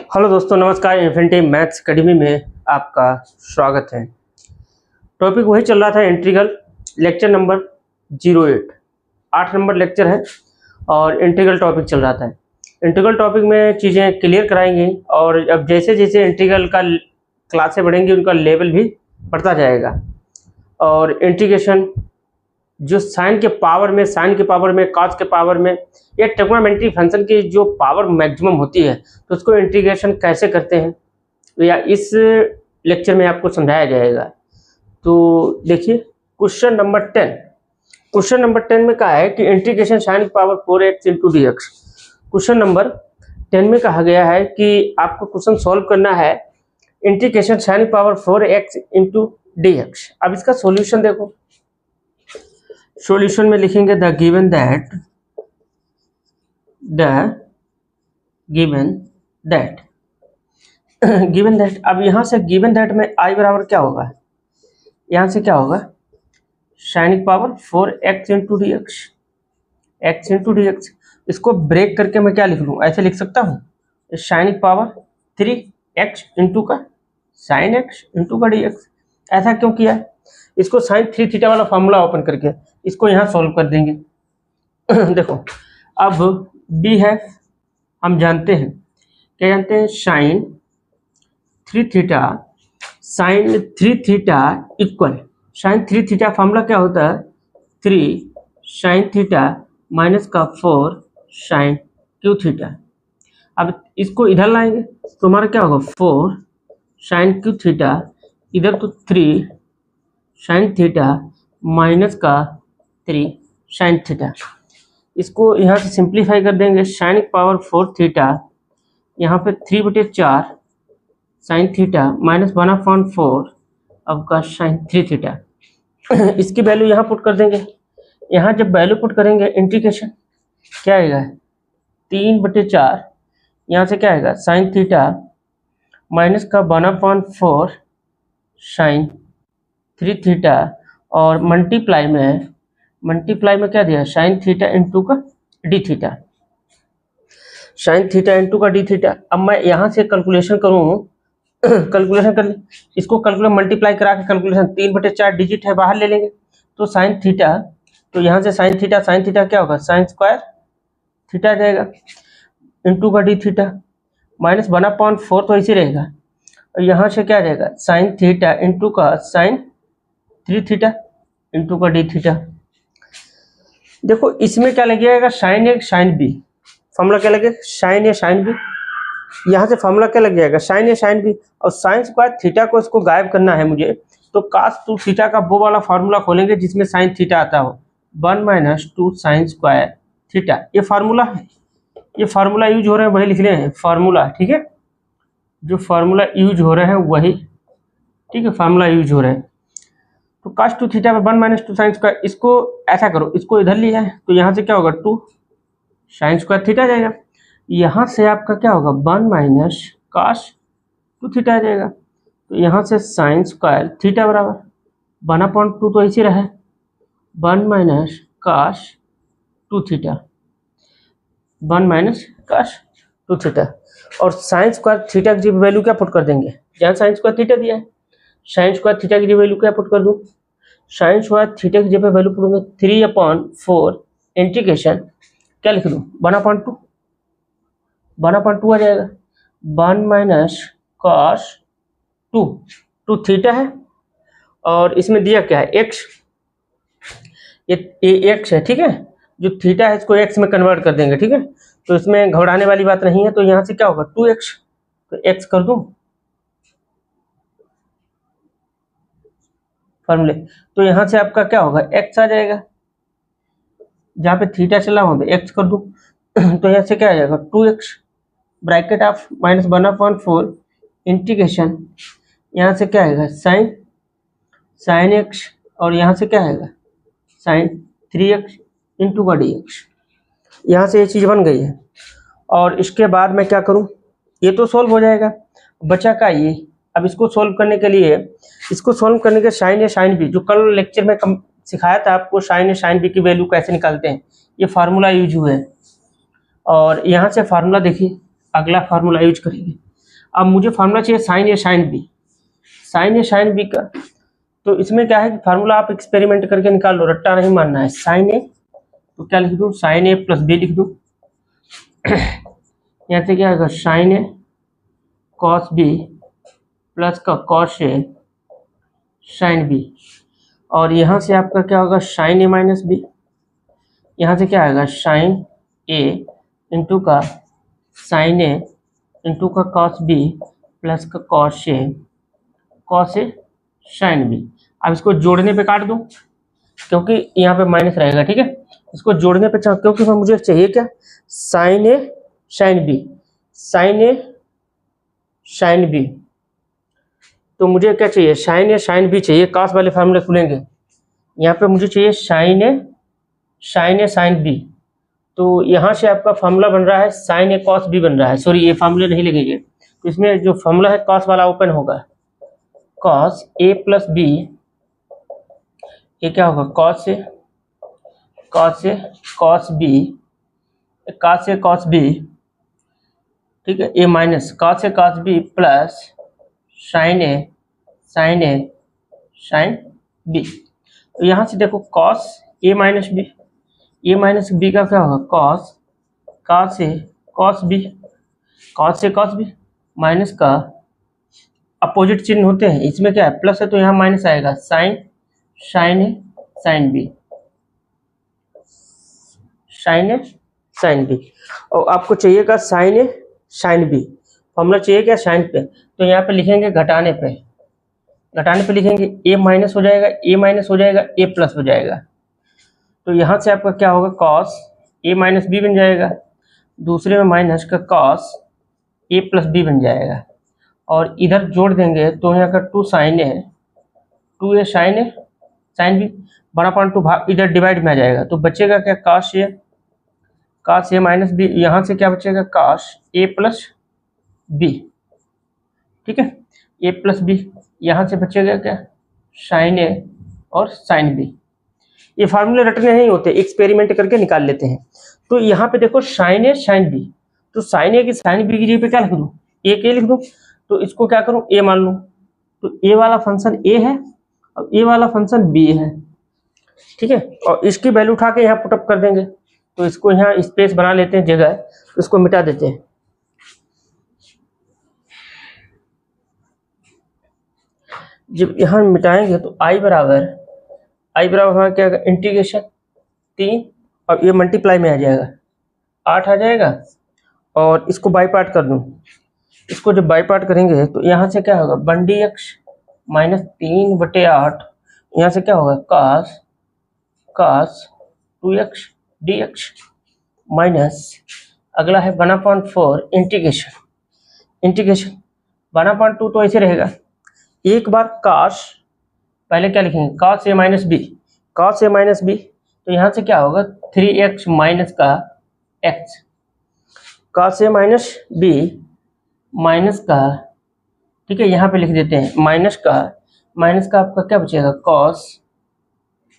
Hello दोस्तों, नमस्कार। Infinity maths academy में आपका स्वागत है। टॉपिक वही चल रहा था, integral, lecture number 08, 8 number lecture है और इंटीग्रल टॉपिक चल रहा था। इंटीग्रल टॉपिक में चीज़ें क्लियर कराएंगे और अब जैसे जैसे इंटीग्रल का क्लासें बढ़ेंगी उनका लेवल भी बढ़ता जाएगा। और इंटीग्रेशन जो साइन के पावर में, कॉस के पावर में या ट्रिग्नोमेट्री फंक्शन की जो पावर मैक्सिमम होती है तो उसको इंटीग्रेशन कैसे करते हैं या इस लेक्चर में आपको समझाया जाएगा। तो देखिए क्वेश्चन नंबर 10 में कहा है कि इंटीग्रेशन साइन की power 4x into d x. Question number 10 में कहा गया है कि आपको क्वेश्चन सॉल्व करना है इंटीग्रेशन साइन की power 4x into d x. अब इसका सॉल्यूशन देखो, सॉल्यूशन में लिखेंगे द गिवन दैट अब यहां से गिवन दैट में i बराबर क्या होगा, यहां से क्या होगा साइन की power 4x into d x, x into d x. इसको ब्रेक करके मैं क्या लिख लूँ, ऐसे लिख सकता हूँ साइन की पावर 3x इंटू का साइन x इंटू का डी एक्स। ऐसा क्यों किया है, इसको साइन 3 थीटा वाला फॉर्मूला ओपन करके इसको यहाँ सॉल्व कर देंगे। देखो अब b है, हम जानते हैं, क्या जानते हैं, sine 3 theta equal sine 3 theta formula क्या होता है 3 साइन थीटा माइनस का 4 साइन क्यू थीटा। अब इसको इधर लाएंगे तो हमारा क्या होगा 4 साइन क्यू थीटा, इधर तो 3 साइन थीटा माइनस का 3 साइन थीटा। इसको यहाँ से सिंप्लीफाई कर देंगे, साइन की पावर 4 थीटा, यहाँ पे 3/4 साइन थीटा माइनस 1/4 अब का साइन 3 थीटा। इसकी वैल्यू यहाँ पुट कर देंगे। यहाँ जब वैल्यू पुट करेंगे इंटीग्रेशन क्या आएगा 3/4, यहाँ से क्या आएगा साइन थीटा माइनस का 1/4 साइन 3 थीटा और मल्टीप्लाई में क्या दिया साइन थीटा इंटू का D theta, sine theta into का डी थीटा। अब मैं यहाँ से कैलकुलेशन करूँ, कैलकुलेशन कर ले, इसको कैलकुलेट मल्टीप्लाई करा के कैलकुलेशन 3/4 डिजिट है बाहर ले लेंगे तो साइन थीटा, तो यहाँ से साइन थीटा क्या होगा साइन स्क्वायर थीटा जाएगा इंटू का डी थीटा माइनस 1/4 तो ऐसे रहेगा और यहाँ से क्या जाएगा साइन थीटा इंटू का साइन 3 थीटा इंटू का डी थीटा। देखो इसमें क्या लग जाएगा साइन ए साइन बी, फॉर्मूला क्या लगेगा साइन ए साइन बी, यहाँ से फॉर्मूला क्या लग जाएगा साइन ए साइन बी और साइन स्क्वायर थीटा को इसको गायब करना है मुझे तो कास 2 थीटा का वो वाला फार्मूला खोलेंगे जिसमें साइन थीटा आता हो 1 - 2 साइन स्क्वायर थीटा। ये फार्मूला है, ये फार्मूला यूज हो रहे हैं वही लिख रहे हैं फार्मूला, ठीक है, जो फार्मूला यूज हो रहे हैं वही, ठीक है, फार्मूला यूज हो रहे हैं। तो cos 2 थीटा में 1 - 2 साइन स्क्वायर, इसको ऐसा करो, इसको इधर लिया है तो यहाँ से क्या होगा 2 साइन स्क्वायर थीटा जाएगा, यहाँ से आपका क्या होगा 1 - cos 2 थीटा आ जाएगा तो यहाँ से साइन स्क्वायर थीटा बराबर 1/2 तो ऐसे रहा 1 - cos 2 थीटा, 1 - cos 2 थीटा और साइन स्क्वायर थीटा की वैल्यू क्या पुट कर देंगे, जहाँ साइन स्क्वायर थीटा दिया है साइन स्क्वायर थीटा की वैल्यू क्या पुट कर दूँ, साइन स्क्वायर थीटा की जगह वैल्यू पुट करूँगा 3/4 इंटीग्रेशन क्या लिख दूँ 1/2 आ जाएगा 1 - cos 2 थीटा है और इसमें दिया क्या है x, ये x है, ठीक है, जो थीटा है इसको x में कन्वर्ट कर देंगे, ठीक है, तो इसमें घबराने वाली बात नहीं है। तो यहाँ से क्या होगा 2x, तो x कर दूँ फॉर्मूले, तो यहाँ से आपका क्या होगा x आ जाएगा, जहाँ पे थीटा चला वहाँ पे x कर दूँ तो यहाँ से क्या आ जाएगा 2x bracket of minus 1/4 integration, यहाँ से क्या आएगा साइन x और यहाँ से क्या आएगा साइन 3x इंटू का डी एक्स। यहाँ से ये चीज़ बन गई है और इसके बाद मैं क्या करूँ, ये तो सॉल्व हो जाएगा, बचा का ये। अब इसको सॉल्व करने के लिए, इसको सॉल्व करने के साइन ए साइन बी, जो कल लेक्चर में सिखाया था आपको साइन ए साइन बी की वैल्यू कैसे निकालते हैं, ये फार्मूला यूज हुए हैं और यहाँ से फार्मूला देखिए, अगला फार्मूला यूज करेंगे अब मुझे फार्मूला चाहिए साइन ए साइन बी, साइन ए साइन बी का। तो इसमें क्या है कि फार्मूला आप एक्सपेरिमेंट करके निकाल लो, रट्टा नहीं मानना है। साइन ए तो क्या लिख दूँ, साइन ए प्लस बी लिख दूँ। यहाँ से क्या होगा, साइन ए कॉस बी प्लस का कॉस ए साइन बी, और यहाँ से आपका क्या होगा, साइन ए माइनस बी। यहाँ से क्या आएगा, साइन ए इंटू का साइन ए इंटू का कॉस बी प्लस का कॉस ए साइन बी। अब इसको जोड़ने पे काट दूं क्योंकि यहाँ पे माइनस रहेगा, ठीक है। इसको जोड़ने पे क्योंकि मुझे चाहिए क्या, साइन ए साइन बी, साइन ए साइन बी। तो मुझे क्या चाहिए, साइन ए साइन बी चाहिए। कास वाले फार्मूले खुलेंगे, यहाँ पे मुझे चाहिए साइन ए साइन बी। तो यहाँ से आपका फार्मूला बन रहा है साइन ए कॉस बी बन रहा है। सॉरी, ये फार्मूले नहीं लगेंगे, तो इसमें जो फार्मूला है कॉस वाला ओपन होगा, कॉस ए प्लस बी, ये क्या होगा, कॉस ए कॉस बी, ठीक है, ए minus cos A cos B plus sign A sine B. तो यहाँ से देखो कॉस ए माइनस बी का क्या होगा, cos A cos B minus का अपोजिट चिन्ह होते हैं, इसमें क्या है, प्लस है तो यहाँ माइनस आएगा, साइन ए साइन बी। और आपको चाहिएगा साइन ए साइन बी, फॉर्मूला चाहिए क्या, साइन पे। तो यहाँ पे लिखेंगे घटाने पे लिखेंगे ए माइनस हो जाएगा ए प्लस हो जाएगा। तो यहाँ से आपका क्या होगा, कॉस ए माइनस बी बन जाएगा, दूसरे में माइनस का कॉस ए प्लस बी बन जाएगा, और इधर जोड़ देंगे तो यहाँ का टू ए साइन बी बड़ा पॉइंट टू भाग इधर डिवाइड में आ जाएगा। तो बचेगा क्या, कॉस ए माइनस बी, यहाँ से क्या बचेगा, कॉस ए प्लस बी, ठीक है, ए प्लस बी। यहाँ से बचेगा क्या, साइन ए और साइन बी। ये फार्मूले रटने नहीं होते, एक्सपेरिमेंट करके निकाल लेते हैं। तो यहाँ पे देखो साइन ए साइन बी, तो साइन ए की साइन बी की जगह पे क्या लिख दूँ, ए के लिख दूँ। तो इसको क्या करूँ, ए मान लूँ, तो ए वाला फंक्शन ए है और ए वाला फंक्शन बी है, ठीक है। और इसकी वैल्यू उठा के यहाँ पुटअप कर देंगे। तो इसको यहाँ स्पेस बना लेते हैं जगह, तो इसको मिटा देते हैं। जब यहाँ मिटाएंगे तो आई बराबर हमारा क्या होगा, इंटीग्रेशन 3 और ये मल्टीप्लाई में आ जाएगा 8 आ जाएगा। और इसको बाई पार्ट कर दूँ, इसको जब बाई पार्ट करेंगे तो यहाँ से क्या होगा, 1dx माइनस 3/8, यहाँ से क्या होगा, cos 2x dx माइनस अगला है 1/4 इंटीग्रेशन 1/2 तो ऐसे रहेगा। एक बार cos, पहले क्या लिखेंगे, cos a माइनस बी, तो यहाँ से क्या होगा, 3x माइनस का x, cos a minus b minus का, ठीक है, यहाँ पे लिख देते हैं माइनस का आपका क्या बचेगा, cos,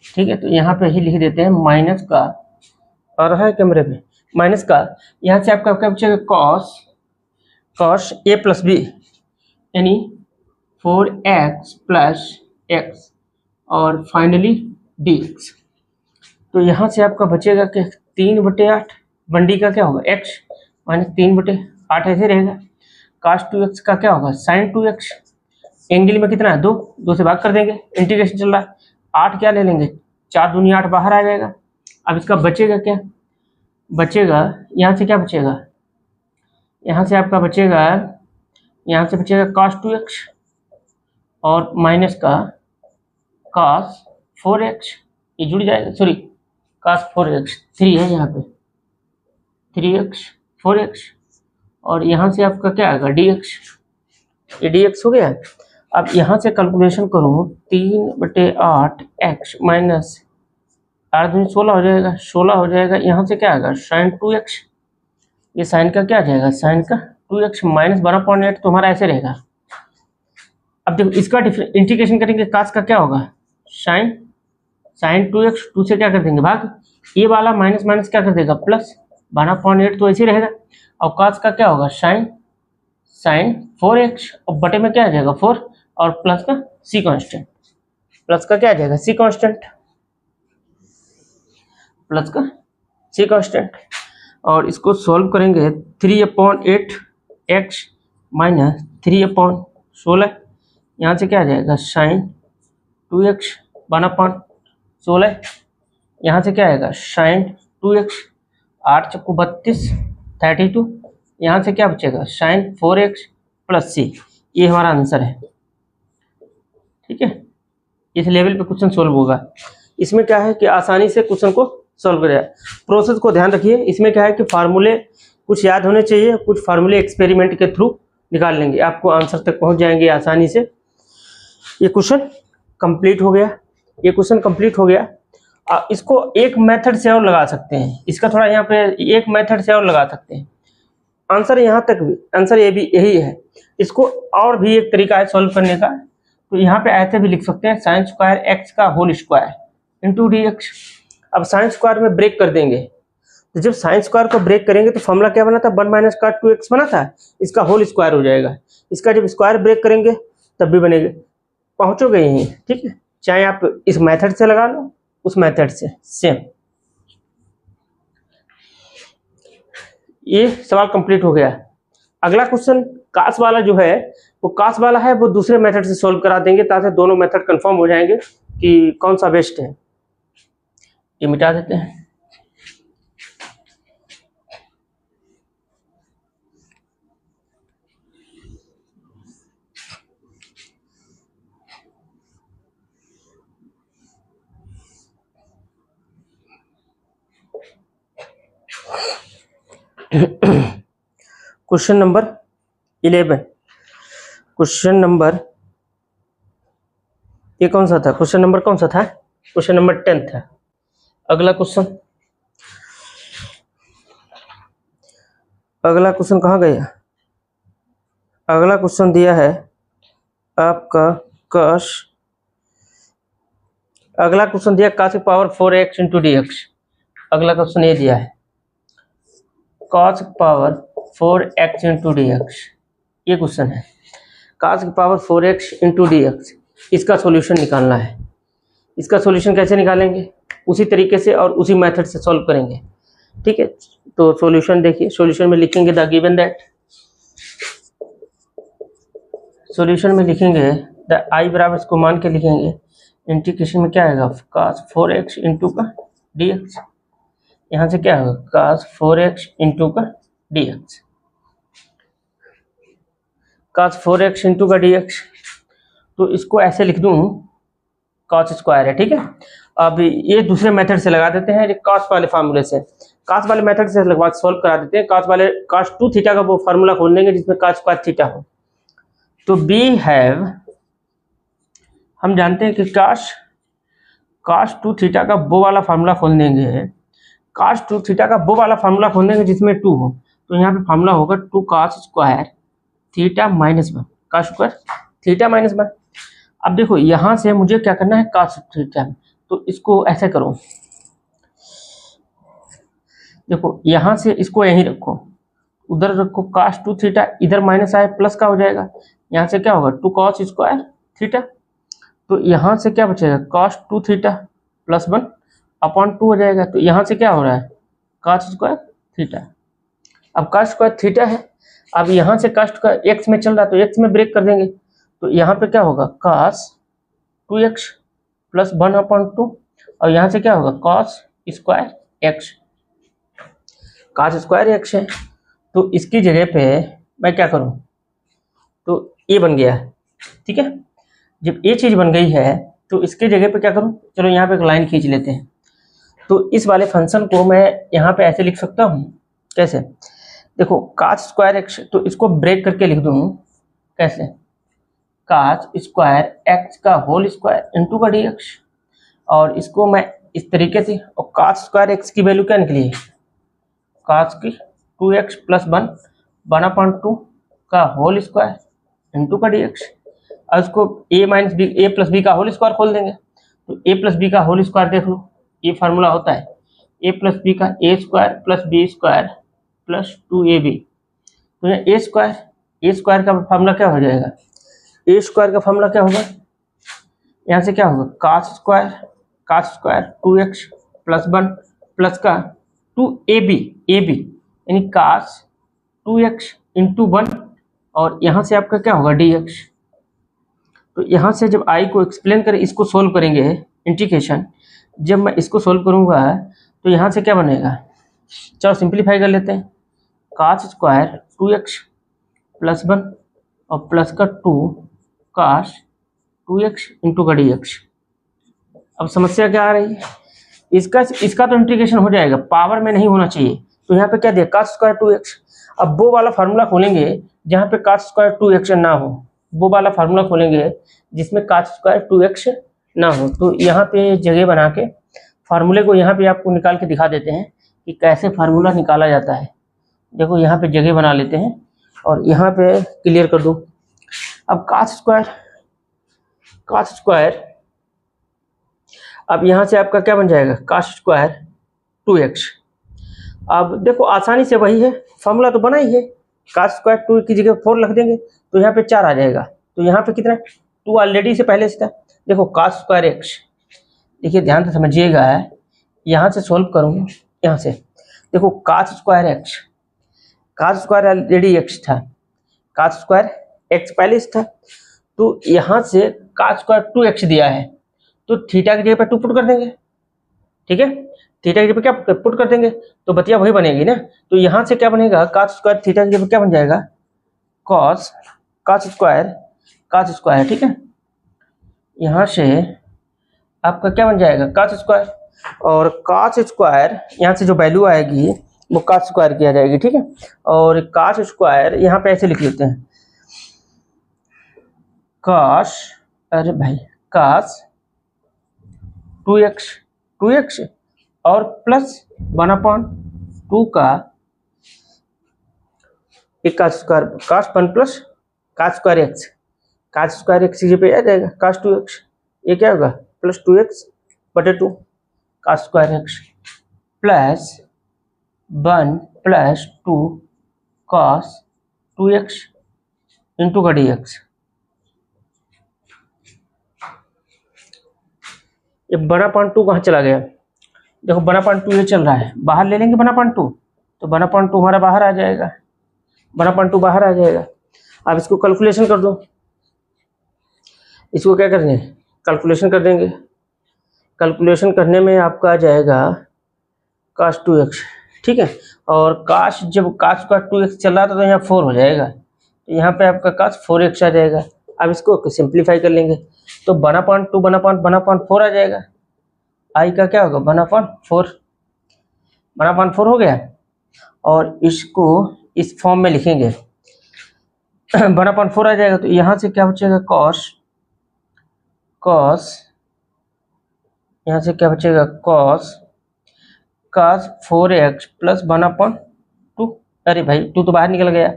ठीक है। तो यहाँ पे ही लिख देते हैं माइनस का, और है कैमरे पे माइनस का, यहाँ से आपका क्या बचेगा, cos a प्लस बी यानी 4x प्लस x और फाइनली dx। तो यहाँ से आपका बचेगा कि 3/8, 1d का क्या होगा, x माइनस 3/8 ऐसे रहेगा। cos 2x का क्या होगा, sin 2x, एंगल में कितना है, 2 से भाग कर देंगे, इंटीग्रेशन चल रहा है। 8 क्या ले लेंगे, 4 दूनी 8 बाहर आ जाएगा। अब इसका बचेगा क्या, यहाँ से क्या बचेगा, यहाँ से आपका बचेगा, cos 2x और माइनस का cos 4x, ये जुड़ जाएगा, सॉरी cos 4x 3 है यहाँ पे, 3x 4x, और यहाँ से आपका क्या आएगा, dx, ये dx हो गया। अब यहाँ से कैलकुलेशन करूँ, 3/8 x माइनस 8 दूनी 16 हो जाएगा। यहाँ से क्या आएगा, sin 2x, ये साइन का क्या आ जाएगा, साइन का 2x माइनस 12.8, तो हमारा ऐसे रहेगा। अब देखो इसका इंटीग्रेशन करेंगे, cos का क्या होगा, sin 2x, 2 से क्या कर देंगे भाग, ये वाला माइनस क्या कर देगा, प्लस 12.8, तो ऐसे रहेगा। और cos का क्या होगा, साइन 4x और बटे में क्या आ जाएगा 4 और प्लस का सी कांस्टेंट, प्लस का क्या आ जाएगा सी कांस्टेंट, प्लस का सी कांस्टेंट। और इसको सॉल्व करेंगे 3/8x माइनस 3/16, यहाँ से क्या आ जाएगा साइन 2x 1/16, यहाँ से क्या आएगा साइन 2x, 8 चक्कू 32 32, यहाँ से क्या बचेगा साइन 4x प्लस सी। ये हमारा आंसर है। ठीक है, इस लेवल पे क्वेश्चन सोल्व होगा। इसमें क्या है कि आसानी से क्वेश्चन को सॉल्व करेगा। प्रोसेस को ध्यान रखिए, इसमें क्या है कि फार्मूले कुछ याद होने चाहिए, कुछ फार्मूले एक्सपेरिमेंट के थ्रू निकाल लेंगे, आपको आंसर तक पहुंच जाएंगे आसानी से। ये क्वेश्चन कंप्लीट हो गया, ये क्वेश्चन कंप्लीट हो गया। इसको एक मेथड से और लगा सकते हैं, इसका थोड़ा यहाँ पे एक मेथड से और लगा सकते हैं। आंसर यहाँ तक भी, आंसर ये भी यही है। इसको और भी एक तरीका है सॉल्व करने का, तो यहाँ पे ऐसे भी लिख सकते हैं साइन स्क्वायर एक्स का whole square into d x. अब साइन स्क्वायर में ब्रेक कर देंगे, तो जब साइन स्क्वायर को ब्रेक करेंगे तो फॉर्मूला क्या बना था 1 माइनस का 2x बना था, इसका होल स्क्वायर हो जाएगा। इसका जब स्क्वायर ब्रेक करेंगे तब भी बनेगा, पहुंचोगे यहीं। ठीक है, चाहे आप इस मेथड से लगा लो उस मेथड से सेम। ये सवाल कंप्लीट हो गया। अगला क्वेश्चन कास वाला जो है वो कास वाला है, वो दूसरे मेथड से सॉल्व करा देंगे ताकि दोनों मेथड कंफर्म हो जाएंगे कि कौन सा बेस्ट है। ये मिटा देते हैं। क्वेश्चन नंबर 11, क्वेश्चन नंबर ये कौन सा था, क्वेश्चन नंबर कौन सा था, क्वेश्चन नंबर 10 था। अगला क्वेश्चन, अगला क्वेश्चन कहाँ गया? अगला क्वेश्चन दिया है आपका कॉस, अगला क्वेश्चन दिया cos की power 4x into d x. अगला क्वेश्चन ये दिया है cos की power 4x into d x, ये क्वेश्चन है। cos की power 4x into d x, इसका सॉल्यूशन निकालना है। इसका सॉल्यूशन कैसे निकालेंगे? उसी तरीके से और उसी मेथड से सॉल्व करेंगे। ठीक है, तो सॉल्यूशन देखिए, सॉल्यूशन में लिखेंगे द गिवन दैट, सॉल्यूशन में लिखेंगे द आई बराबर इसको मान के लिखेंगे, इंटीग्रेशन में क्या आएगा cos 4x इंटू का डी एक्स, यहाँ से क्या होगा cos 4x इंटू का d x, cos 4x into का डी एक्स। तो इसको ऐसे लिख दूँ cos स्क्वायर है। ठीक है, अब ये दूसरे मेथड से लगा देते हैं, cos वाले फार्मूले से, cos वाले मेथड से लगवा सॉल्व करा देते हैं। cos वाले cos 2 थीटा का वो फार्मूला खोल देंगे जिसमें cos स्क्वायर थीटा हो। तो बी हैव, हम जानते हैं कि cos 2 थीटा का वो वाला फार्मूला खोल देंगे, cos 2 थीटा का वो वाला फार्मूला खोल देंगे जिसमें 2 हो। तो यहाँ पे फार्मूला होगा 2 cos square theta minus 1, cos square theta minus 1। अब देखो यहाँ से मुझे क्या करना है cos थीटा, तो इसको ऐसे करो, देखो यहाँ से इसको यहीं रखो, उधर रखो, cos 2 थीटा इधर माइनस आए प्लस का हो जाएगा, यहाँ से क्या होगा 2 cos स्क्वायर थीटा। तो यहाँ से क्या बचेगा cos 2 थीटा प्लस 1 अपॉन 2 हो जाएगा। तो यहाँ से क्या हो रहा है cos स्क्वायर थीटा। अब cos स्क्वायर थीटा है, अब यहाँ से cos स्क्वायर एक्स में चल रहा है तो एक्स में ब्रेक कर देंगे। तो यहाँ पे क्या होगा cos 2x प्लस 1 अपॉन 2, और यहाँ से क्या होगा cos square x, cos square x है। तो इसकी जगह पे मैं क्या करूँ, तो ये बन गया। ठीक है, जब ये चीज़ बन गई है तो इसकी जगह पे क्या करूँ, चलो यहाँ पे एक लाइन खींच लेते हैं। तो इस वाले फंक्शन को मैं यहाँ पे ऐसे लिख सकता हूँ, कैसे, देखो cos स्क्वायर एक्स, तो इसको ब्रेक करके लिख दूँ कैसे, cos स्क्वायर एक्स का होल स्क्वायर इंटू का डी एक्स। और इसको मैं इस तरीके से, और cos स्क्वायर एक्स की वैल्यू क्या निकली है cos की 2x प्लस 1 अपॉन 2 का होल स्क्वायर इंटू का डी एक्स। और इसको a minus b, a plus b का होल स्क्वायर खोल देंगे। तो a प्लस बी का होल स्क्वायर देख लो, ये फार्मूला होता है a प्लस बी का a square plus b square plus 2ab। तो यहाँ ए स्क्वायर ए स्क्वायर का फॉर्मूला क्या हो जाएगा, ए स्क्वायर का फॉर्मूला क्या होगा, यहाँ से क्या होगा कास स्क्वायर 2x प्लस 1 प्लस का 2ab यानी कास 2x इंटू 1 और यहाँ से आपका क्या होगा dx। तो यहाँ से जब i को एक्सप्लेन करें, इसको सोल्व करेंगे इंटीग्रेशन, जब मैं इसको सोल्व करूँगा तो यहाँ से क्या बनेगा, चलो सिंप्लीफाई कर लेते हैं, कास स्क्वायर 2x प्लस 1 और प्लस का 2 कास 2x इंटू का dx। अब समस्या क्या आ रही है, इसका तो इंटीग्रेशन हो जाएगा, पावर में नहीं होना चाहिए, तो यहाँ पे क्या दिया कास स्क्वायर 2x। अब वो वाला फार्मूला खोलेंगे जहाँ पे कास स्क्वायर 2x ना हो, वो वाला फार्मूला खोलेंगे जिसमें कास स्क्वायर 2x ना हो। तो यहाँ पे जगह बना के फार्मूले को यहाँ पे आपको निकाल के दिखा देते हैं कि कैसे फार्मूला निकाला जाता है। देखो यहाँ पे जगह बना लेते हैं और यहाँ पे क्लियर कर दो। अब कास स्क्वायर अब यहाँ से आपका क्या बन जाएगा कास स्क्वायर 2x। अब देखो आसानी से वही है, फार्मूला तो बना ही है, कास स्क्वायर 2 की जगह 4 रख देंगे तो यहाँ पे 4 आ जाएगा। तो यहाँ पे कितना 2 ऑलरेडी से पहले से था। देखो कास स्क्वायर x, देखिए ध्यान से समझिएगा, यहाँ से सोल्व करूँ, यहाँ से देखो कास स्क्वायर ऑलरेडी x था, कास स्क्वायर x पहले से था, तो यहाँ से कास स्क्वायर 2x दिया है तो थीटा की जगह पे 2 पुट कर देंगे, ठीक है, थीटा की जगह पे क्या पुट कर देंगे तो बतिया वही बनेगी ना। तो यहाँ से क्या बनेगा कास स्क्वायर थीटा की जगह पे क्या बन जाएगा कास स्क्वायर, ठीक है, यहाँ से आपका क्या बन जाएगा कास स्क्वायर, और कास स्क्वायर यहाँ से जो वैल्यू आएगी वो कास स्क्वायर किया जाएगी, ठीक है। और कास स्क्वायर यहाँ पे ऐसे लिख लेते हैं कास 2x और प्लस 1/2 का एक cos square plus cos square x की पे आ जाएगा कास 2x, ये क्या होगा प्लस 2x बटे 2 cos square x plus 1 plus 2 cos 2x into का dx। ये 1/2 कहाँ चला गया, देखो 1/2 ये चल रहा है, बाहर ले लेंगे 1/2 तो 1/2 हमारा बाहर आ जाएगा, 1/2 बाहर आ जाएगा। अब इसको कैलकुलेशन कर दो, इसको क्या करेंगे कैलकुलेशन कर देंगे, कैलकुलेशन करने में आपका आ जाएगा कास 2x, ठीक है। और जब कास का 2x चल रहा था तो यहाँ 4 हो जाएगा, तो यहाँ पे आपका कास 4x आ जाएगा। अब इसको सिंप्लीफाई कर लेंगे तो 1/4 आ जाएगा, आई का क्या होगा 1/4 हो गया। और इसको इस फॉर्म में लिखेंगे 1/4 आ जाएगा, तो यहाँ से क्या बचेगा कॉस यहाँ से क्या बचेगा कॉस 4x प्लस 1/2, अरे भाई 2 तो बाहर निकल गया,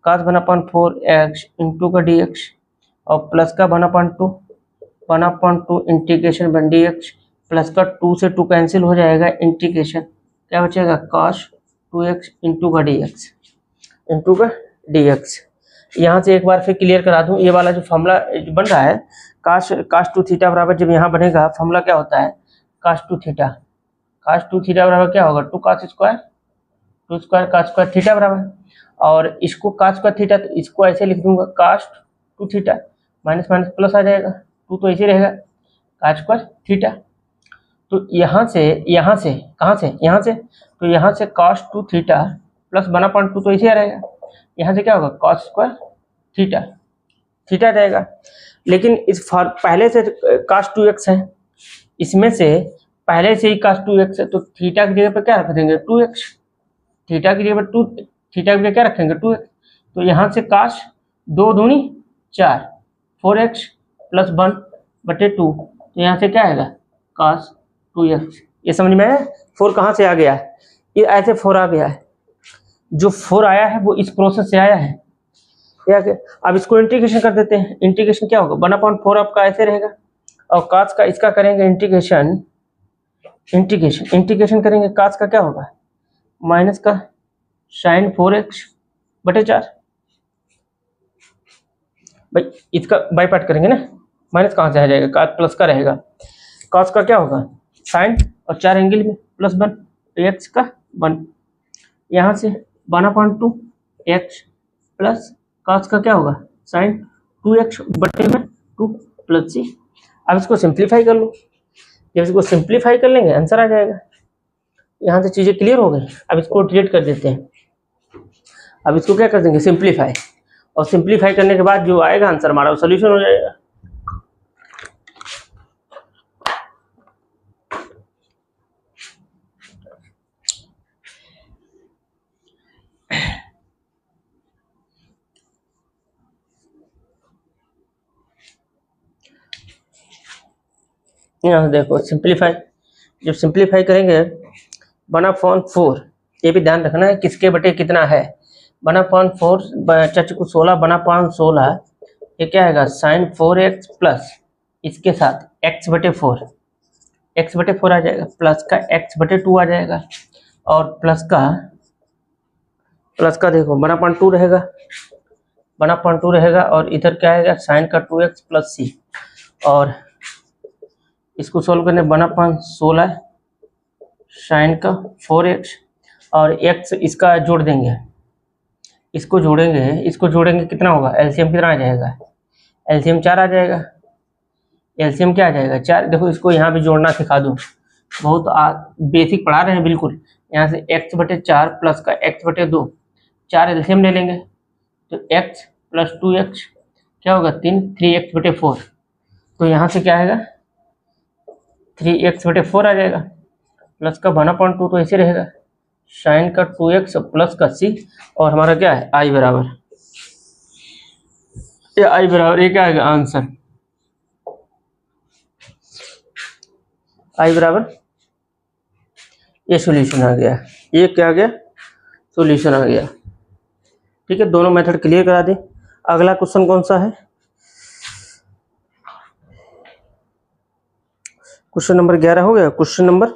cos 1/4x इंटू का dx और प्लस का 1/2 इंटीग्रेशन बन dx प्लस का 2 से 2 कैंसिल हो जाएगा, इंटीग्रेशन क्या बचेगा cos 2x इंटू का dx। यहाँ से एक बार फिर क्लियर करा दूँ, ये वाला जो फॉर्मूला बन रहा है काश 2 थीटा बराबर, जब यहाँ बनेगा फॉर्मूला क्या होता है काश 2 थीटा बराबर क्या होगा 2 cos square cos square theta बराबर, और इसको कास स्क्वायर थीटा तो इसको ऐसे लिख दूंगा कास 2 थीटा माइनस माइनस प्लस आ जाएगा, 2 तो ऐसे रहेगा कास स्क्वायर थीटा। तो यहाँ से तो यहाँ से cos 2 थीटा प्लस 1/2 तो ऐसे रहेगा, यहाँ से क्या होगा cos स्क्वायर थीटा रहेगा। लेकिन इस पहले से cos 2x है, इसमें से पहले से ही cos 2x है, तो थीटा की जगह पर क्या रख देंगे 2x, थीटा की जगह पर क्या रखेंगे 2x। तो यहाँ से cos 2 दूनी 4 4x प्लस 1/2, तो यहाँ से क्या आएगा cos 2x। ये समझ में आया 4 कहाँ से आ गया है, ये ऐसे 4 आ गया है, जो 4 आया है वो इस प्रोसेस से आया है। अब इसको इंटीग्रेशन कर देते हैं, इंटीग्रेशन क्या होगा 1/4 आपका ऐसे रहेगा, और cos का इसका करेंगे इंटीग्रेशन करेंगे, cos का क्या होगा माइनस का sin 4x/4, भाई इसका बाई पार्ट करेंगे ना, माइनस कहाँ से आ जाएगा, का प्लस का रहेगा, कॉस का क्या होगा साइन और 4 एंगल में प्लस 1 तो एक्स का 1, यहाँ से 1/2 एक्स प्लस कॉस का क्या होगा साइन 2x बटे में 2 प्लस सी। अब इसको सिंप्लीफाई कर लो, जब इसको सिंप्लीफाई कर लेंगे आंसर आ जाएगा। यहाँ से चीज़ें क्लियर हो गई। अब इसको डिलीट कर देते हैं, अब इसको क्या कर देंगे सिंप्लीफाई, और सिंप्लीफाई करने के बाद जो आएगा आंसर हमारा वो सोल्यूशन हो जाएगा। यहाँ देखो सिंप्लीफाई, जब सिंप्लीफाई करेंगे 1/4, ये भी ध्यान रखना है किसके बटे कितना है, 1/4 चच को 16 1/16, ये क्या आएगा साइन 4x प्लस इसके साथ x बटे 4, x बटे 4 आ जाएगा, प्लस का x बटे 2 आ जाएगा, और प्लस का देखो 1/2 रहेगा, 1/2 रहेगा, और इधर क्या आएगा साइन का 2x प्लस सी, और इसको सोल्व करने 1/16 साइन का 4x, और x इसका जोड़ देंगे, इसको जोड़ेंगे कितना होगा, एलसीएम कितना आ जाएगा, एलसीएम 4 आ जाएगा, एलसीएम क्या आ जाएगा 4। देखो इसको यहाँ भी जोड़ना सिखा दो, बहुत बेसिक पढ़ा रहे हैं बिल्कुल। यहाँ से x बटे 4 प्लस का x बटे 2, 4 एलसीएम ले लेंगे तो x प्लस 2x क्या होगा 3x बटे 4, तो यहाँ से क्या आएगा 3x बटे 4 आ जाएगा, प्लस का 1/2 तो ऐसे रहेगा, साइन का 2x प्लस का c, और हमारा क्या है i बराबर, ये क्या आएगा आंसर, i बराबर ये सॉल्यूशन आ गया, ये क्या आ गया सॉल्यूशन आ गया। ठीक है, दोनों मेथड क्लियर करा दें। अगला क्वेश्चन कौन सा है, क्वेश्चन नंबर 11 हो गया, क्वेश्चन नंबर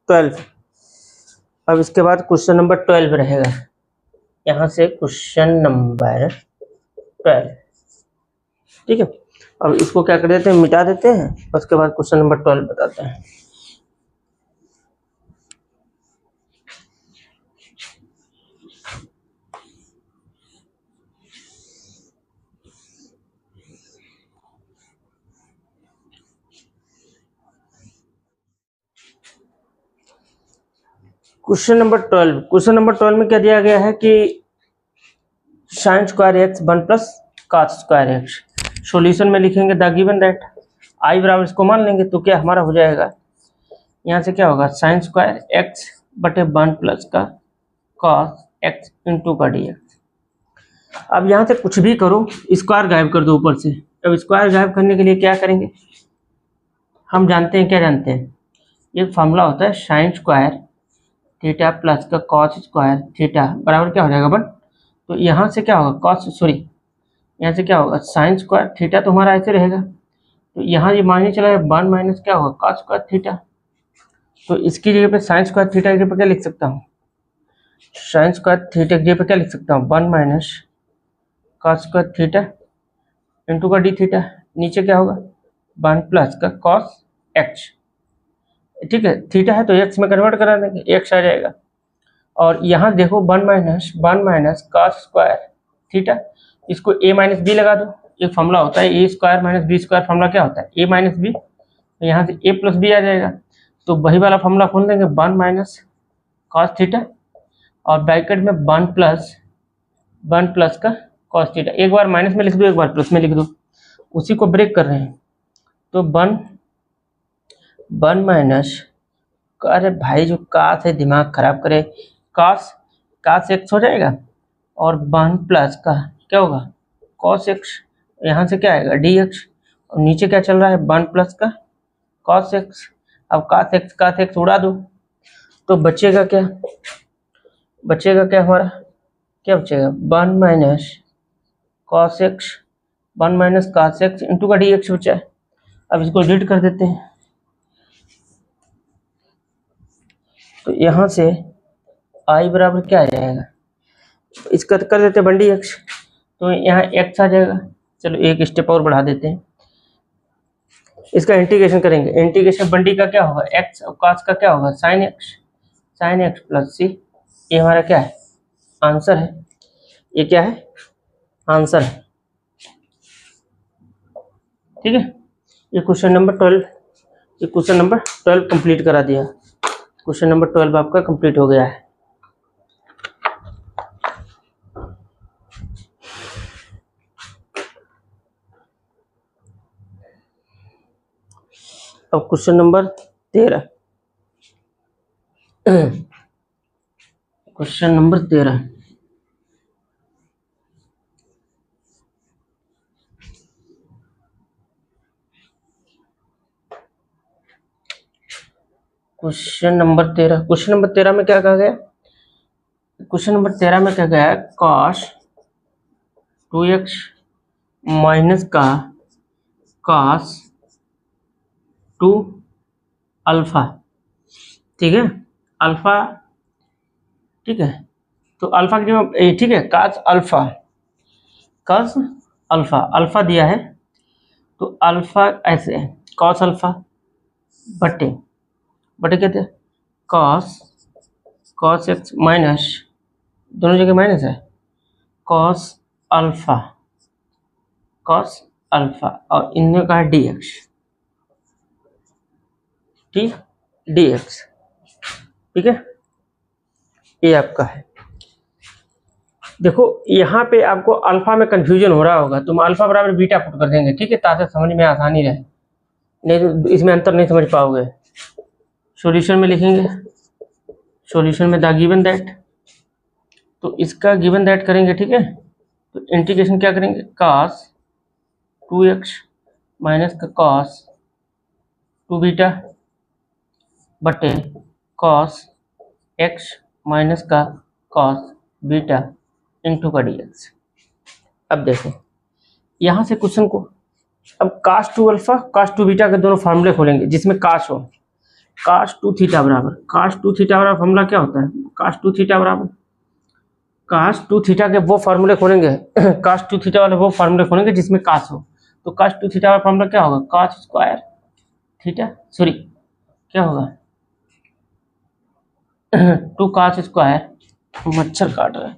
12। अब इसके बाद क्वेश्चन नंबर 12 रहेगा, यहाँ से क्वेश्चन नंबर 12। ठीक है, अब इसको क्या कर देते हैं मिटा देते हैं, उसके बाद क्वेश्चन नंबर 12 बताते हैं। क्वेश्चन नंबर 12 में क्या दिया गया है कि sign square x 1 plus cos square x, solution में लिखेंगे द गिवन दैट आई बराबर इसको मान लेंगे, तो क्या हमारा हो जाएगा यहाँ से क्या होगा साइन स्क्वायर एक्स बटे 1 प्लस का कॉस एक्स इंटू का डी एक्स। अब यहाँ से कुछ भी करो स्क्वायर गायब कर दो ऊपर से। अब स्क्वायर गायब करने के लिए क्या करेंगे, हम जानते हैं, क्या जानते हैं, एक फॉर्मूला होता है साइन स्क्वायर थीटा प्लस का कॉस स्क्वायर थीटा बराबर क्या हो जाएगा 1। तो यहाँ से क्या होगा यहाँ से क्या होगा साइन स्क्वायर थीटा तो हमारा ऐसे रहेगा, तो यहाँ ये मानने चला 1 माइनस क्या होगा कॉस स्क्वायर थीटा, तो इसकी जगह पे साइन स्क्वायर थीटा की जगह पे क्या लिख सकता हूँ, साइन स्क्वायर थीटा की जगह पे क्या लिख सकता हूँ 1 minus cos square theta into का डी थीटा, नीचे क्या होगा 1 प्लस का कॉस एक्स। ठीक है, थीटा है तो एक्स में कन्वर्ट करा देंगे, एक्स आ जाएगा, और यहाँ देखो 1 माइनस कॉस स्क्वायर थीटा, इसको a माइनस बी लगा दो, एक फॉर्मूला होता है a square minus b square, formula क्या होता है a माइनस बी, तो यहाँ से a प्लस बी आ जाएगा, तो वही वाला फॉर्मूला खोल देंगे 1 माइनस कॉस थीटा और ब्रैकेट में 1 प्लस का कॉस थीटा, एक बार माइनस में लिख दो एक बार प्लस में लिख दो, उसी को ब्रेक कर रहे हैं, तो 1 माइनस, अरे भाई जो कास है दिमाग खराब करे, कास एक्स हो जाएगा, और 1 प्लस का क्या होगा कॉस एक्स, यहाँ से क्या आएगा डी एक्स, और नीचे क्या चल रहा है 1 प्लस का कॉस एक्स। अब कास एक्स उड़ा दो तो बचेगा क्या हमारा, क्या बचेगा 1 माइनस कॉस एक्स इंटू का डी एक्स बचा है। अब इसको डिलीट कर देते हैं, तो यहाँ से आई बराबर क्या आ जाएगा, इसका कर देते हैं 1 डी एक्स, तो यहाँ एक्स आ जाएगा, चलो एक स्टेप और बढ़ा देते हैं, इसका इंटीग्रेशन करेंगे। इंटीग्रेशन बंडी का क्या होगा, एक्स और कॉस का क्या होगा, साइन एक्स प्लस सी। ये हमारा क्या है, आंसर है। ये क्या है, आंसर है। ठीक है, ये क्वेश्चन नंबर 12, ये क्वेश्चन नंबर 12 कंप्लीट करा दिया। क्वेश्चन नंबर 12 आपका कंप्लीट हो गया है। अब question number 13, question number 13, question number 13, question number 13 में क्या कहा गया, क्वेश्चन नंबर 13 में क्या गया, cos 2x माइनस का cos 2 अल्फा। ठीक है, अल्फा, ठीक है, तो अल्फा की जगह ठीक है cos अल्फा, अल्फा दिया है तो अल्फा ऐसे है cos अल्फा बटे कहते हैं cos एक्स माइनस, दोनों जगह माइनस है, cos अल्फा और इनमें का है dx, ठीक, dx। ठीक है, ये आपका है। देखो यहाँ पे आपको अल्फा में कंफ्यूजन हो रहा होगा, तुम अल्फा बराबर बीटा पुट कर देंगे, ठीक है, ताकि समझ में आसानी रहे, नहीं तो इसमें अंतर नहीं समझ पाओगे। सॉल्यूशन में लिखेंगे, सॉल्यूशन में द गिवन दैट, तो इसका गिवन दैट करेंगे, ठीक है, तो इंटीग्रेशन क्या करेंगे, cos 2x माइनस का cos 2 बीटा बटे cos x माइनस का cos बीटा इंटू का dx। अब देखो यहाँ से क्वेश्चन को, अब cos 2 अल्फा cos 2 बीटा के दोनों फार्मूले खोलेंगे जिसमें cos हो, cos 2 थीटा बराबर फार्मूला क्या होता है, cos 2 थीटा बराबर, cos 2 थीटा के वो फार्मूले खोलेंगे cos 2 थीटा वाले वो फार्मूले खोलेंगे जिसमें cos हो, तो cos 2 थीटा वाला फार्मूला क्या होगा, cos स्क्वायर थीटा, सॉरी क्या होगा 2 cos स्क्वायर, मच्छर काट रहा है,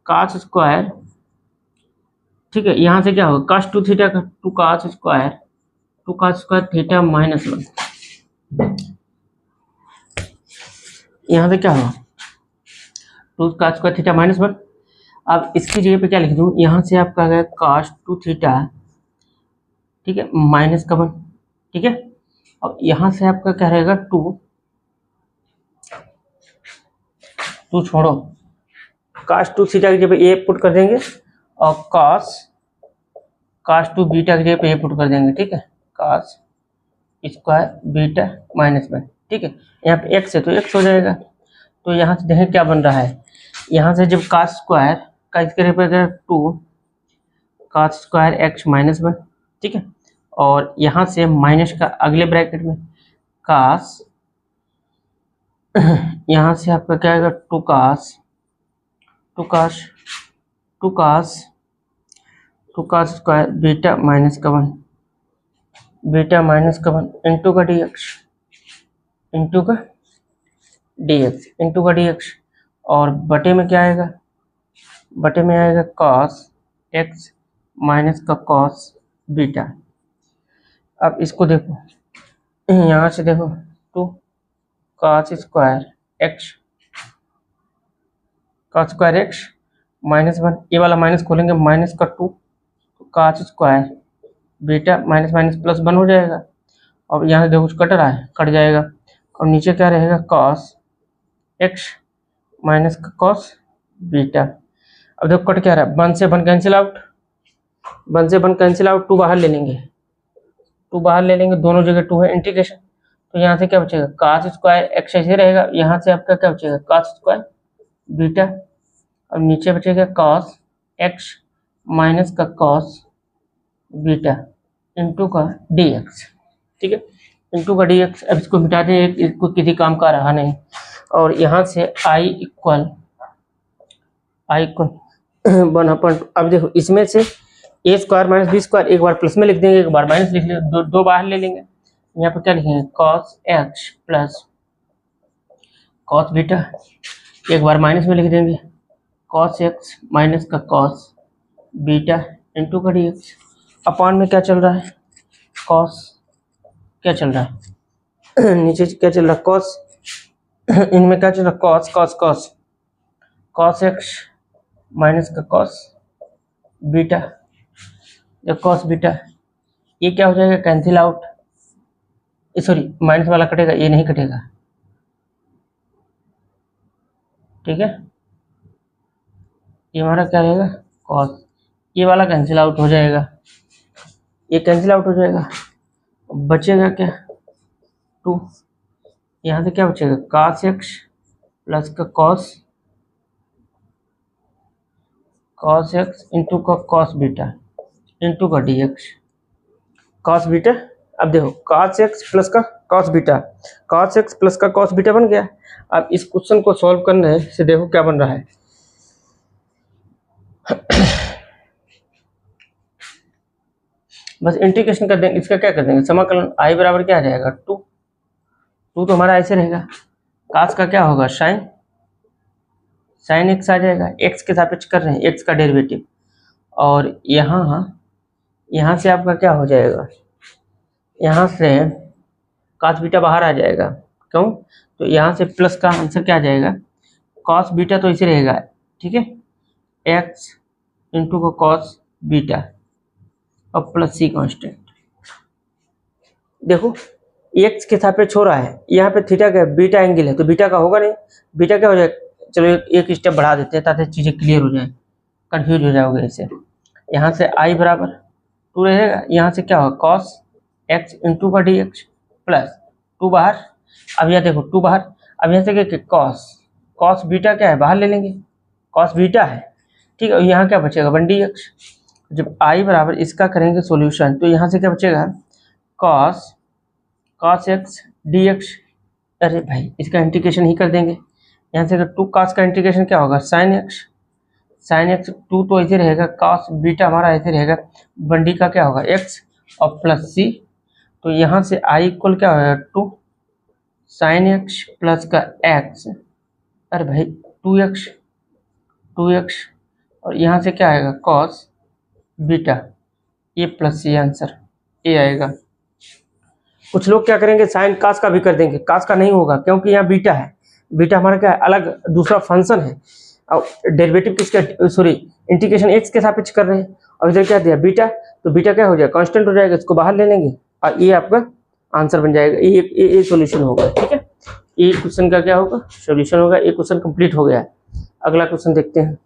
cos स्क्वायर, ठीक है, यहाँ से क्या होगा cos 2 थीटा का 2 cos स्क्वायर थीटा माइनस 1, यहाँ से क्या होगा 2 cos स्क्वायर थीटा माइनस 1। अब इसकी जगह पे क्या लिख दूँ, यहाँ से आपका आ गया cos 2 थीटा, ठीक है, माइनस का 1, ठीक है, अब यहाँ से आपका क्या रहेगा 2 छोड़ो, cos 2 थीटा की जगह पे ए पुट कर देंगे और cos 2 बीटा की जगह पे ए पुट कर देंगे, ठीक है, cos स्क्वायर बीटा माइनस 1, ठीक है, यहाँ पे x है तो x हो जाएगा, तो यहाँ से देखें क्या बन रहा है, यहाँ से जब cos स्क्वायर का इसके जगह पे 2 cos स्क्वायर x माइनस 1, ठीक है, और यहाँ से माइनस का अगले ब्रैकेट में cos, यहाँ से आपका क्या आएगा 2 cos स्क्वायर बीटा माइनस का 1 इंटू का dx और बटे में क्या आएगा, बटे में आएगा cos x माइनस का cos बीटा। अब इसको देखो, यहाँ से देखो 2 cos स्क्वायर x माइनस 1, ये वाला माइनस खोलेंगे, माइनस का 2 cos square beta minus minus plus 1 हो जाएगा, और यहाँ से देखो कुछ कट रहा है, कट जाएगा, और नीचे क्या रहेगा cos x माइनस का cos बीटा। अब देखो कट क्या रहा है, 1 से 1 कैंसिल आउट, 2 बाहर ले लेंगे, दोनों जगह 2 है, इंटीग्रेशन, तो यहाँ से क्या बचेगा cos स्क्वायर x ऐसे रहेगा, यहाँ से आपका क्या बचेगा cos स्क्वायर बीटा, और नीचे बचेगा cos x माइनस का cos बीटा इंटू का dx, ठीक है, इंटू का dx। अब इसको मिटा दें, इसको किसी काम का रहा नहीं, और यहाँ से i इक्वल 1/2। अब देखो इसमें से ए स्क्वायर माइनस बी स्क्वायर, एक बार प्लस में लिख देंगे, एक बार माइनस लिख लेंगे, दो बाहर ले लेंगे। यहाँ पर क्या लिखेंगे, cos x plus cos beta, एक बार माइनस में लिख देंगे, कॉस एक्स माइनस का कॉस बीटा इंटू का डी एक्स। अपॉन में क्या चल रहा है, कॉस, क्या चल रहा है नीचे क्या चल रहा है, कॉस, इनमें क्या चल रहा है, cos cos cos, cos x minus का कॉस बीटा, जो कॉस बीटा, ये क्या हो जाएगा, कैंसिल आउट, सॉरी माइनस वाला कटेगा, ये नहीं कटेगा, ठीक है। ये हमारा क्या रहेगा, कॉस, ये वाला कैंसिल आउट हो जाएगा, ये कैंसिल आउट हो जाएगा, बचेगा क्या, 2, यहाँ से क्या बचेगा, कॉस एक्स प्लस का कॉस एक्स इंटू का कॉस बीटा इंटू का डी एक्स, कॉस बीटा। अब देखो कॉस एक्स प्लस का cos beta, cos x plus का कॉस बीटा बन गया। अब इस क्वेश्चन को सॉल्व करना है, से देखो क्या बन रहा है। बस इंटीग्रेशन कर देंगे, इसका क्या कर देंगे, समाकलन आई बराबर क्या आ जाएगा, 2 तो हमारा ऐसे रहेगा, कास का क्या होगा, साइन एक्स आ जाएगा, एक्स के सापेक्ष कर रहे हैं, एक्स का डेरिवेटिव, और यहाँ से आपका क्या हो जाएगा, यहाँ से कॉस बीटा बाहर आ जाएगा, क्यों, तो यहाँ से प्लस का आंसर क्या आ जाएगा, कॉस बीटा तो इसे रहेगा, ठीक है, एक्स इंटू का कॉस बीटा और प्लस सी कांस्टेंट। देखो एक्स के सापेक्ष हो रहा है, यहाँ पे थीटा का बीटा एंगल है, तो बीटा का होगा नहीं, बीटा क्या हो जाएगा, चलो एक स्टेप बढ़ा देते हैं ताकि चीज़ें क्लियर हो जाए, कंफ्यूज हो जाओगे ऐसे। यहाँ से आई बराबर 2 रहेगा, यहाँ से क्या होगा, कॉस एक्स इंटू का डी एक्स प्लस 2 बाहर, अब यहाँ देखो 2 बाहर, अब यहाँ से क्या कॉस बीटा क्या है, बाहर ले लेंगे, कॉस बीटा है, ठीक है, यहाँ क्या बचेगा, 1 डी एक्स। जब आई बराबर इसका करेंगे सॉल्यूशन, तो यहाँ से क्या बचेगा, कॉस एक्स डी एक्स, अरे भाई इसका इंटीग्रेशन ही कर देंगे, यहाँ से 2 कॉस का इंटीग्रेशन क्या होगा, साइन एक्स 2 तो ऐसे रहेगा, कॉस बीटा हमारा ऐसे रहेगा, बंडी का क्या होगा एक्स और प्लस सी, तो यहाँ से आई इक्वल क्या होगा, 2 साइन एक्स प्लस का एक्स, अरे भाई 2x और यहाँ से क्या आएगा, कॉस बीटा, ये प्लस सी आंसर ये आएगा। कुछ लोग क्या करेंगे, साइन कास का भी कर देंगे, कास का नहीं होगा क्योंकि यहाँ बीटा है, बीटा हमारा क्या है, अलग दूसरा फंक्शन है, और डेरिवेटिव किसका, सॉरी इंटीग्रेशन एक्स के सापेक्ष कर रहे हैं, और इधर क्या दिया बीटा, तो बीटा क्या हो जाएगा, कांस्टेंट हो जाएगा, इसको बाहर ले लेंगे और ये आपका आंसर बन जाएगा, ये सॉल्यूशन होगा, ठीक है। ये क्वेश्चन का क्या होगा, सॉल्यूशन होगा, ये क्वेश्चन कंप्लीट हो गया है। अगला क्वेश्चन देखते हैं।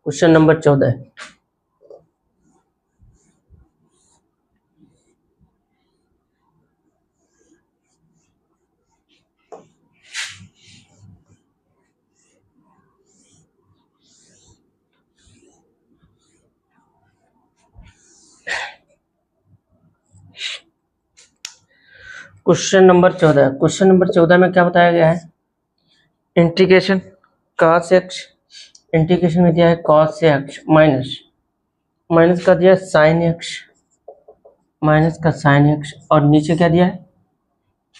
क्वेश्चन नंबर 14, क्वेश्चन नंबर 14 में क्या बताया गया है, इंटीग्रेशन cos x, इंटीग्रेशन में दिया है cos x माइनस का दिया है sin x, माइनस का sin x, और नीचे क्या दिया है,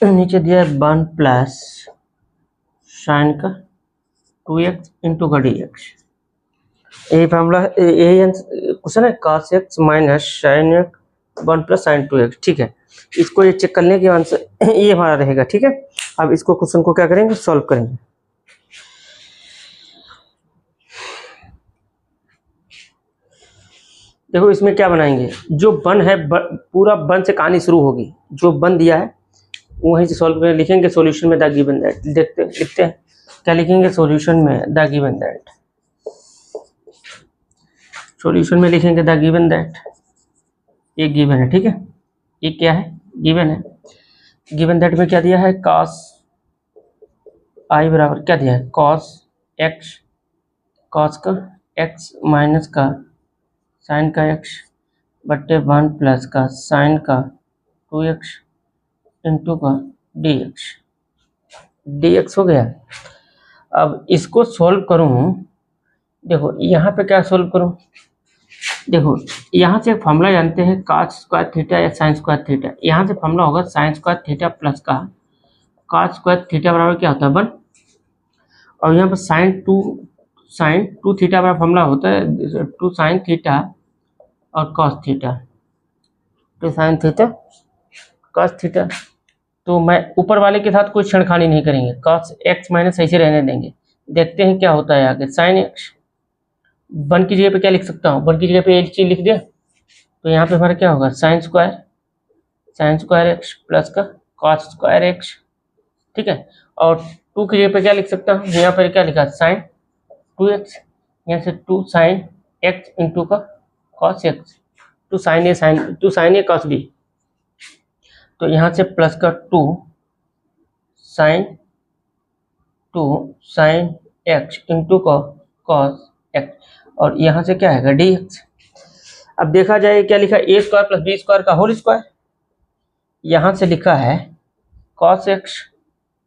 नीचे दिया है 1 प्लस साइन का 2x इंटू का dx। यही फॉर्मूला, यही क्वेश्चन है, cos x minus sine x 1 plus sine 2x, ठीक है। इसको ये चेक करने के आंसर ये हमारा रहेगा, ठीक है। अब इसको क्वेश्चन को क्या करेंगे, सॉल्व करेंगे। देखो इसमें क्या बनाएंगे, जो बन है पूरा बन से कहानी शुरू होगी, जो बन दिया है वहीं से सॉल्व करें, लिखेंगे सॉल्यूशन में द गिवन दैट, लिखते हैं क्या लिखेंगे, सॉल्यूशन में द गिवन दैट, सॉल्यूशन में लिखेंगे द गिवन दैट, ये गिवन है, ठीक है, ये क्या है, गिवन है। गिवन दैट में क्या दिया है, cos आई बराबर क्या दिया है, cos का x माइनस का साइन का x बट्टे 1 प्लस का साइन का 2x इंटू का dx हो गया। अब इसको सॉल्व करूं, देखो यहाँ पे क्या सॉल्व करूं, देखो यहाँ से एक फॉर्मूला जानते हैं cos स्क्वायर थीटा या sin स्क्वायर थीटा। यहाँ से फॉर्मूला होगा sin स्क्वायर थीटा प्लस का cos स्क्वायर थीटा बराबर क्या होता है 1, और यहाँ पर sin 2 थीटा बराबर फॉर्मूला होता है 2 sin थीटा और cos theta, 2 sin theta cos theta. तो मैं ऊपर वाले के साथ कोई छेड़खानी नहीं करेंगे, cos x माइनस ऐसे रहने देंगे, देखते हैं क्या होता है आगे। sin x 1 की जगह पे क्या लिख सकता हूँ, 1 की जगह पे एक चीज लिख दिया, तो यहाँ पे हमारा क्या होगा sin स्क्वायर x प्लस का cos स्क्वायर x, ठीक है। और 2 की जगह पे क्या लिख सकता हूँ, यहाँ पर क्या लिखा sin 2x, यहाँ से 2 sin x इंटू का cos x, 2 sin a cos b, तो यहाँ से प्लस का 2 sin x इंटू का cos x, और यहाँ से क्या आएगा dx। अब देखा जाए क्या लिखा a square plus b square का होल स्क्वायर, यहाँ से लिखा है cos x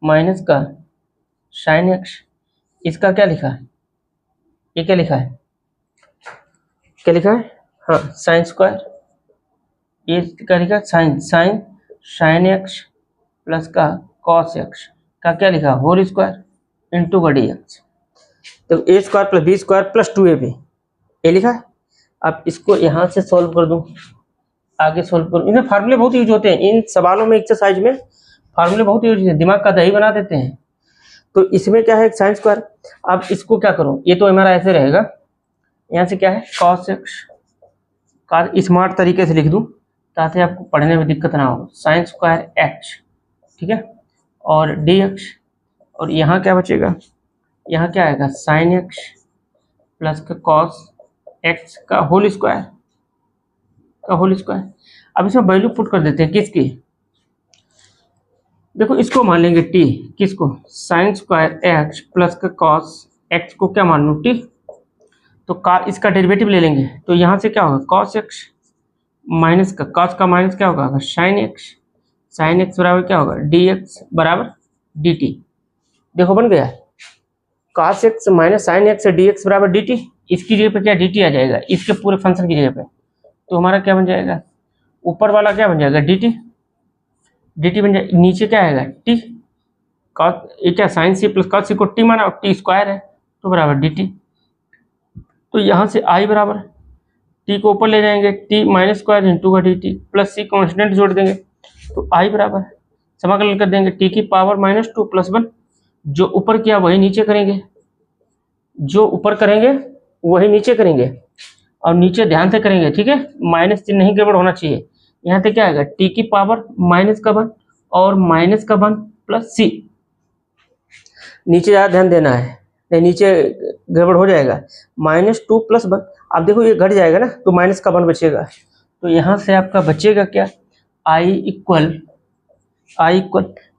माइनस का sin x, इसका क्या लिखा है, ये क्या लिखा है, क्या लिखा है, हाँ sin स्क्वायर, ये क्या लिखा है sin x प्लस का cos x का क्या लिखा होल स्क्वायर इंटू का dx। तो a square plus b square plus 2ab ये लिखा है। अब इसको यहाँ से सॉल्व कर दूं, आगे सॉल्व करूं, इनमें फार्मूले बहुत यूज होते हैं, इन सवालों में एक्सरसाइज में फार्मूले बहुत यूज होते हैं, दिमाग का दही बना देते हैं। तो इसमें क्या है sin स्क्वायर, अब इसको क्या करूं, ये तो हमारा ऐसे रहेगा, यहाँ से क्या है cos x का स्मार्ट तरीके से लिख दूं ताकि आपको पढ़ने में दिक्कत ना हो, sin स्क्वायर x, ठीक है, और dx, और यहाँ क्या बचेगा, यहाँ क्या आएगा sin x प्लस का cos x का होल स्क्वायर अब इसमें वैल्यू पुट कर देते हैं किसकी, देखो इसको मान लेंगे t, किसको sin स्क्वायर x प्लस का cos x को क्या मान लूं t, तो इसका डेरिवेटिव ले लेंगे, तो यहाँ से क्या होगा cos x माइनस का cos का माइनस क्या होगा sin x बराबर क्या होगा dx बराबर dt। देखो बन गया cos x minus sin x dx बराबर dt, इसकी जगह पे क्या dt आ जाएगा, इसके पूरे फंक्शन की जगह पे, तो हमारा क्या बन जाएगा, ऊपर वाला क्या बन जाएगा dt बन जाएगा, नीचे क्या आएगा t, ये क्या sin c plus cos c को t माना और t स्क्वायर है तो बराबर dt। तो यहाँ से i बराबर t को ऊपर ले जाएंगे t माइनस स्क्वायर इंटू का dt प्लस c कॉन्स्टेंट जोड़ देंगे, तो i बराबर समाकलन कर देंगे t की पावर -2 प्लस 1, जो ऊपर किया वही नीचे करेंगे, जो ऊपर करेंगे वही नीचे करेंगे, और नीचे ध्यान से करेंगे, ठीक है, माइनस चिन्ह नहीं गड़बड़ होना चाहिए। यहाँ से क्या आएगा t की पावर -1 और -1 प्लस c, नीचे ज़्यादा ध्यान देना है, नहीं नीचे गड़बड़ हो जाएगा, -2 प्लस 1, आप देखो ये घट जाएगा ना तो -1 बचेगा, तो यहाँ से आपका बचेगा क्या i इक्वल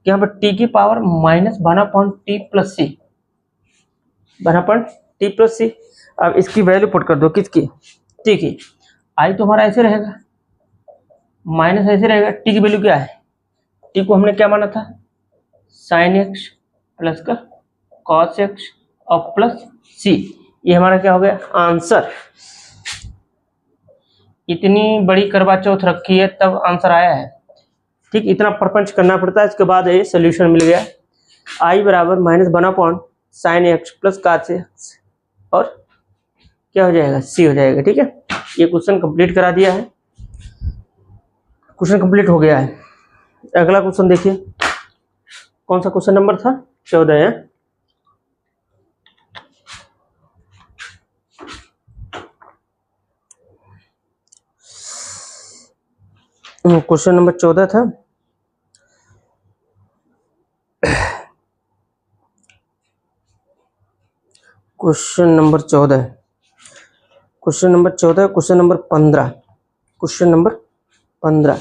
यहाँ पर t की power -1/t plus c, 1/t plus c। अब इसकी वैल्यू पुट कर दो किसकी, t की, i तो हमारा ऐसे रहेगा माइनस ऐसे रहेगा, t की वैल्यू क्या है, t को हमने क्या माना था sin x प्लस का cos x और प्लस c, ये हमारा क्या हो गया आंसर। इतनी बड़ी करवा चौथ रखी है तब आंसर आया है, ठीक, इतना प्रपंच करना पड़ता है, इसके बाद ये सोल्यूशन मिल गया। i बराबर -1 sin x plus cos x और क्या हो जाएगा c हो जाएगा, ठीक है। ये क्वेश्चन कंप्लीट करा दिया है, क्वेश्चन कंप्लीट हो गया है। अगला क्वेश्चन देखिए, कौन सा क्वेश्चन नंबर था 14 है, क्वेश्चन नंबर 14 था, question number 14, question number 15, question number 15